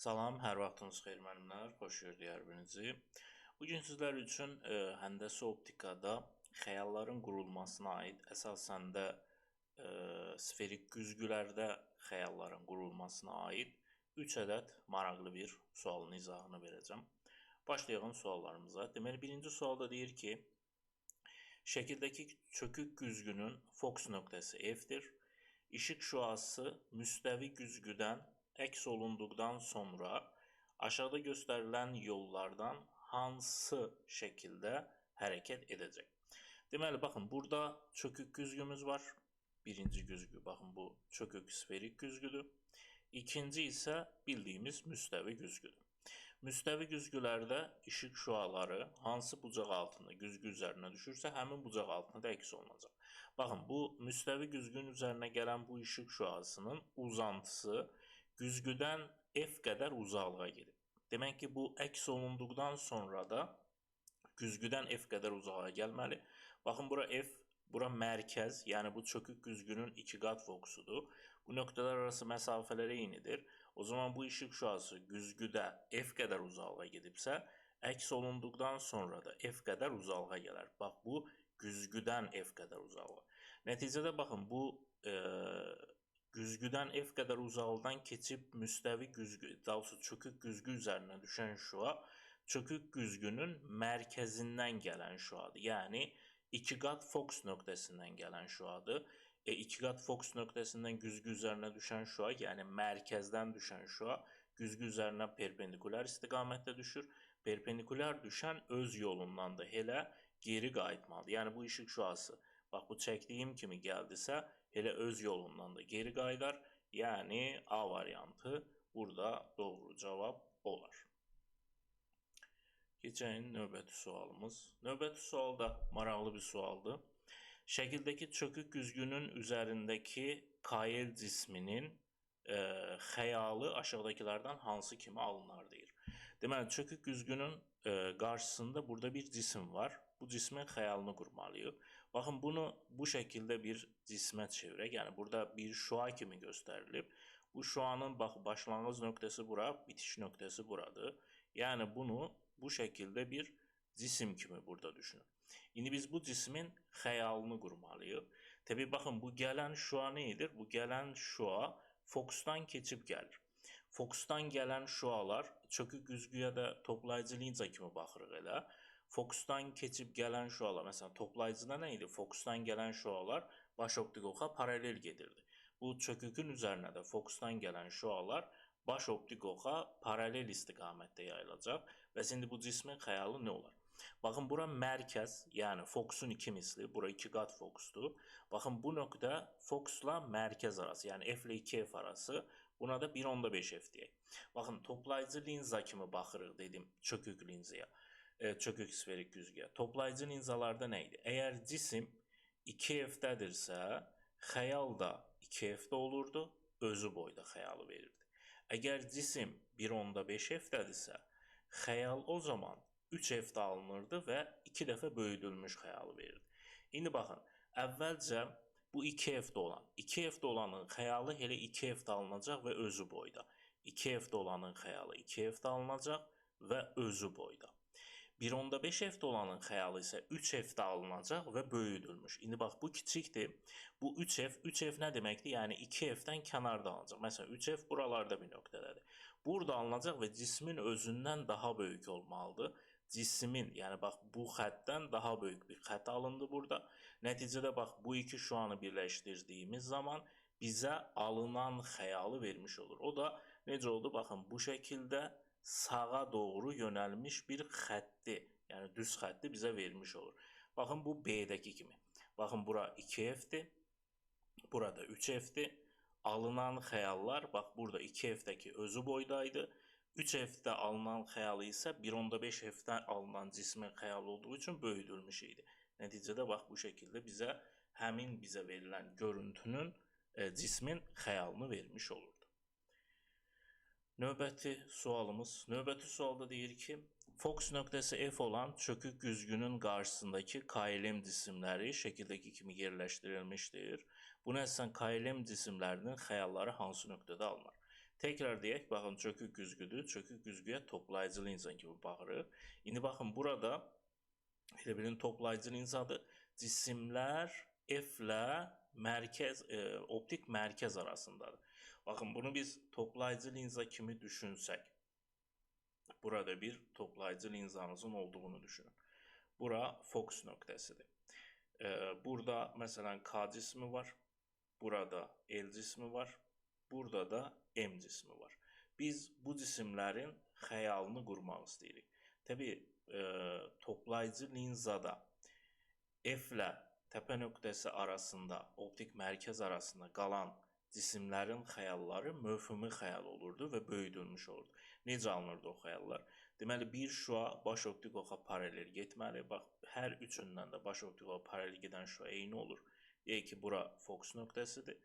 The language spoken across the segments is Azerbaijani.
Salam, hər vaxtınız xeyir müəllimlər, xoş gördük hər birinizi. Bu gün sizlər üçün həndəsə optikada xəyalların qurulmasına aid, əsasən də sferik güzgülərdə xəyalların qurulmasına aid 3 ədəd maraqlı bir sualın izahını verəcəm. Başlayalım suallarımıza. Deməli, birinci sualda deyir ki, şəkildəki çökük güzgünün fokus nöqtəsi F-dir. İşıq şüası müstəvi güzgüdən əks olunduqdan sonra aşağıda göstərilən yollardan hansı şəkildə hərəkət edəcək? Deməli, baxın, burada çökük güzgümüz var. Birinci güzgü, baxın, bu çökük sferik güzgüdür. İkinci isə bildiyimiz müstəvi güzgüdür. Müstəvi güzgülərdə işıq şüaları hansı bucaq altında güzgü üzərinə düşürsə, həmin bucaq altında da əks olunacaq. Baxın, bu müstəvi güzgünün üzərinə gələn bu işıq şüasının uzantısı güzgüdən F qədər uzaqlığa gedib. Demək ki, bu əks olunduqdan sonra da güzgüdən F qədər uzağa gəlməli. Baxın, bura F, bura mərkəz, yəni bu çökük güzgünün 2 qat fokusudur. Bu nöqtələr arası məsafələr eynidir. O zaman bu işıq şüası güzgüdə F qədər uzaqlığa gedibsə, əks olunduqdan sonra da F qədər uzaqlığa gələr. Bax, bu güzgüdən F qədər uzaqlığa. Nəticədə baxın, bu güzgüdən F qədər uzaqlıqdan keçib müstəvi güzgü, daha doğrusu çökük güzgü üzərinə düşən şüa çökük güzgünün mərkəzindən gələn şüadır. Yəni 2 qat fokus nöqtəsindən gələn şüadır. 2 qat fokus nöqtəsindən güzgü üzərinə düşən şüa, yəni mərkəzdən düşən şüa güzgü üzərinə perpendikulyar istiqamətdə düşür. Perpendikulyar düşən öz yolundan da elə geri qayıtmalıdır. Yəni bu işıq şüası, bax bu çəkdiyim kimi gəldisə, elə öz yolundan da geri qayıdar. Yəni A variantı burada doğru cavab olar. Keçək növbəti sualımız. Növbəti sual da maraqlı bir sualdır. Şəkildəki çökük güzgünün üzərindəki KL cisminin xəyalı aşağıdakılardan hansı kimi alınar deyir. Deməli, çökük güzgünün qarşısında burada bir cisim var. Bu cismin xəyalını qurmalıyıq. Baxın, bunu bu şəkildə bir cismə çevirək. Yəni, burada bir şüa kimi göstərilib. Bu şüanın başlanğıc nöqtəsi bura, bitiş nöqtəsi buradır. Yəni, bunu bu şəkildə bir cisim kimi burada düşünün. İndi biz bu cismin xəyalını qurmalıyıq. Təbii, baxın, bu gələn şüa nə edir? Bu gələn şüa fokusdan keçib gəlir. Fokusdan gələn şüalar, çökük güzgüyə də toplayıcı linza kimi baxırıq elə. Fokusdan keçib gələn şüalar, məsələn, toplayıcıda nə idi? Fokusdan gələn şüalar baş optik oxa paralel gedirdi. Bu çökükün üzərinə də fokusdan gələn şüalar baş optik oxa paralel istiqamətdə yayılacaq. Və şimdi bu cismin xəyalı nə olar? Baxın, bura mərkəz, yəni fokusun 2 misli, bura 2 qat fokusdur. Baxın, bu nöqtə fokusla mərkəz arası, yəni F ilə 2F arası, buna da 1.5 F deyək. Baxın, toplayıcı linza kimi baxırıq dedim çökük linzaya, çökük sferik güzgüyə. Toplayıcı linzalarda nə idi? Əgər cisim 2F-dədirsə, xəyal da 2F-də olurdu, özü boyda xəyalı verirdi. Əgər cisim 1.5 F-dədirsə, xəyal o zaman 3 F-də alınırdı və 2 dəfə böyüdülmüş xəyalı verirdi. İndi baxın, əvvəlcə bu 2 F-də olan, 2 F-də olanın xəyalı elə 2 F-də alınacaq və özü boyda. 2 F-də olanın xəyalı 2 F-də alınacaq və özü boyda. 1.5 F-də olanın xəyalı isə 3 F-də alınacaq və böyüdülmüş. İndi bax, bu kiçikdir. Bu 3 F, 3 F nə deməkdir? Yəni 2 F-dən kənarda alınacaq. Məsələn, 3 F buralarda bir nöqtədədir. Burada alınacaq və cismin özündən daha böyük olmalıdır. Cismin, yəni bax, bu xəttdən daha böyük bir xətt alındı burada. Nəticədə bax, bu iki şüanı birləşdirdiyimiz zaman bizə alınan xəyalı vermiş olur. O da necə oldu? Baxın, bu şəkildə sağa doğru yönəlmiş bir xətti, yəni düz xətti bizə vermiş olur. Baxın, bu B-dəki kimi. Baxın, bura 2F-dir, burada 3F-dir. Alınan xəyallar, bax, burada 2F-dəki özü boydaydı. 3F-də alınan xəyalı isə 1.5 F-dən alınan cismin xəyalı olduğu üçün böyüdülmüş idi. Nəticədə bax, bu şəkildə bizə həmin bizə verilən görüntünün cismin xəyalını vermiş olurdu. Növbəti sualda deyir ki, fokus nöqtəsi F olan çökük güzgünün qarşısındakı KLM cisimləri şəkildəki kimi yerləşdirilmişdir. Buna əsasən KLM cisimlərinin xəyalları hansı nöqtədə alınır? Tekrar deyək, baxın çökük güzgüdür. Çökük güzgüyə toplayıcı linza kimi baxırıq. İndi baxın burada elə bilin toplayıcı linzadır. Cisimlər F ilə mərkəz, optik mərkəz arasındadır. Baxın bunu biz toplayıcı linza kimi düşünsək. Burada bir toplayıcı linzanızın olduğunu düşünün. Bura fokus nöqtəsidir. Burada məsələn K cismi var. Burada L cismi var. Burada da M cismi var. Biz bu cisimlərin xəyalını qurmaq istəyirik. Təbii, toplayıcı linzada F ilə təpə nöqtəsi arasında, optik mərkəz arasında qalan cisimlərin xəyalları mövhumi xəyal olurdu və böyüdülmüş olurdu. Necə alınırdı o xəyallar? Deməli, bir şüa baş optik oxa paralel getməli. Bax, hər üçündən də baş optik oxa paralel gedən şüa eyni olur. Deyək ki, bura fokus nöqtəsidir.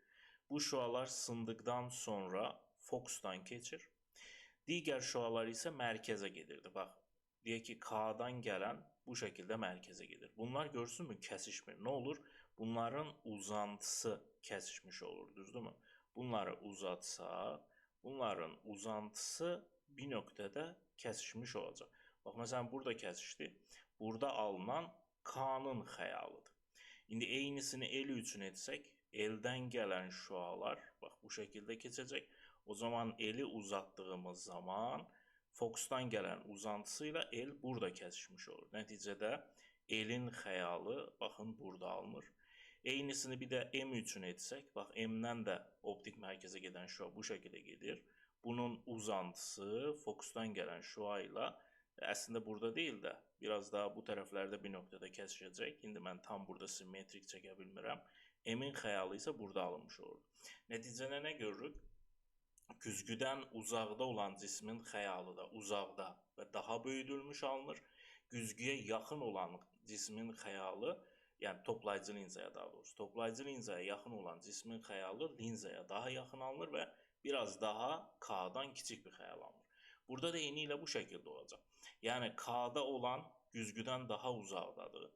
Bu şüalar sındıqdan sonra fokusdan keçir. Digər şüalar isə mərkəzə gedirdi. Bax, deyək ki, K-dan gələn bu şəkildə mərkəzə gedir. Bunlar görsünmü? Kəsişmir. Nə olur? Bunların uzantısı kəsişmiş olur, düzdürmü? Bunları uzatsaq, bunların uzantısı bir nöqtədə kəsişmiş olacaq. Bax, məsələn, burada kəsişdi. Burada alınan K-nın xəyalıdır. İndi eynisini L üçün etsək, L-dən gələn şüalar bax bu şəkildə keçəcək. O zaman L-i uzatdığımız zaman fokusdan gələn uzantısı ilə L burada kəsişmiş olur. Nəticədə L-in xəyalı baxın burada alınır. Eynisini bir də M üçün etsək, bax M-dən də optik mərkəzə gedən şüa bu şəkildə gedir. Bunun uzantısı fokusdan gələn şüa ilə əslində burada deyil də, biraz daha bu tərəflərdə bir nöqtədə kəsişəcək. İndi mən tam burada simmetrik çəkə bilmirəm. M-in xəyalı isə burada alınmış olur. Nəticədə nə görürük? Güzgüdən uzaqda olan cismin xəyalı da uzaqda və daha böyüdülmüş alınır. Güzgüyə yaxın olan cismin xəyalı, yəni toplayıcı linzaya daha doğrusu, toplayıcı linzaya yaxın olan cismin xəyalı linzaya daha yaxın alınır və biraz daha K-dan kiçik bir xəyal alınır. Burada da eyni ilə bu şəkildə olacaq. Yəni K-da olan güzgüdən daha uzaqdadır.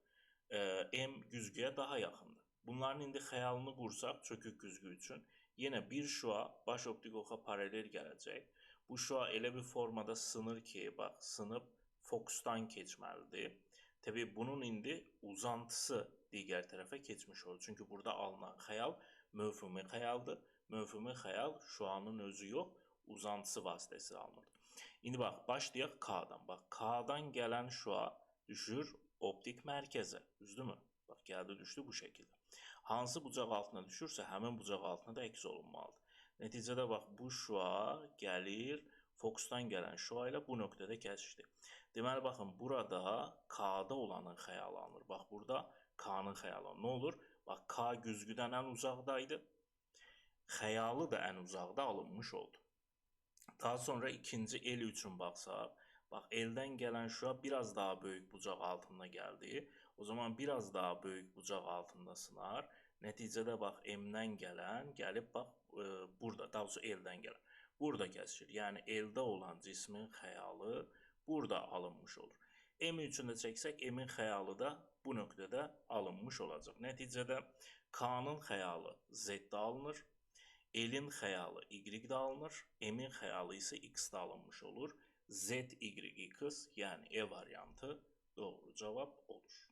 M güzgüyə daha yaxındır. Bunların indi xəyalını qursaq çökük güzgü üçün yenə bir şüa baş optik oxa paralel gələcək. Bu şüa elə bir formada sınır ki, bax, sınıb fokusdan keçməlidir. Təbii bunun indi uzantısı digər tərəfə keçmiş olur. Çünki burada alınan xəyal mövhumi xəyaldır. Mövhumi xəyal şüanın özü yox, uzantısı vasitəsilə alınır. İndi bax, başlayaq K-dan. Bax, K-dan gələn şüa düşür optik mərkəzə, düzdürmü? Bax, gəldi, düşdü bu şəkildə. Hansı bucaq altına düşürsə, həmin bucaq altına da əks olunmalıdır. Nəticədə bax, bu şüa gəlir, fokusdan gələn şüa ilə bu nöqtədə kəsişdi. Deməli, baxın, burada K-da olanın xəyalı alınır. Bax, burada K-nın xəyalı alınır. Nə olur? Bax, K güzgüdən ən uzaqdaydı. Xəyalı da ən uzaqda alınmış oldu. Daha sonra ikinci L üçün baxsaq, bax, L-dən gələn şüa biraz daha böyük bucaq altında gəldi. O zaman biraz daha böyük bucaq altında sınar. Nəticədə bax, M-dən gələn gəlib bax, burada, daha doğrusu L-dən gələn. Burada kəsişir. Yəni, L-də olan cismin xəyalı burada alınmış olur. M üçün də çəksək, M-in xəyalı da bu nöqtədə alınmış olacaq. Nəticədə K-nın xəyalı Z-də alınır. L-in xəyalı Y-də alınır, M-in xəyalı isə X-də alınmış olur. Z, Y, X, yəni E variantı doğru cavab olur.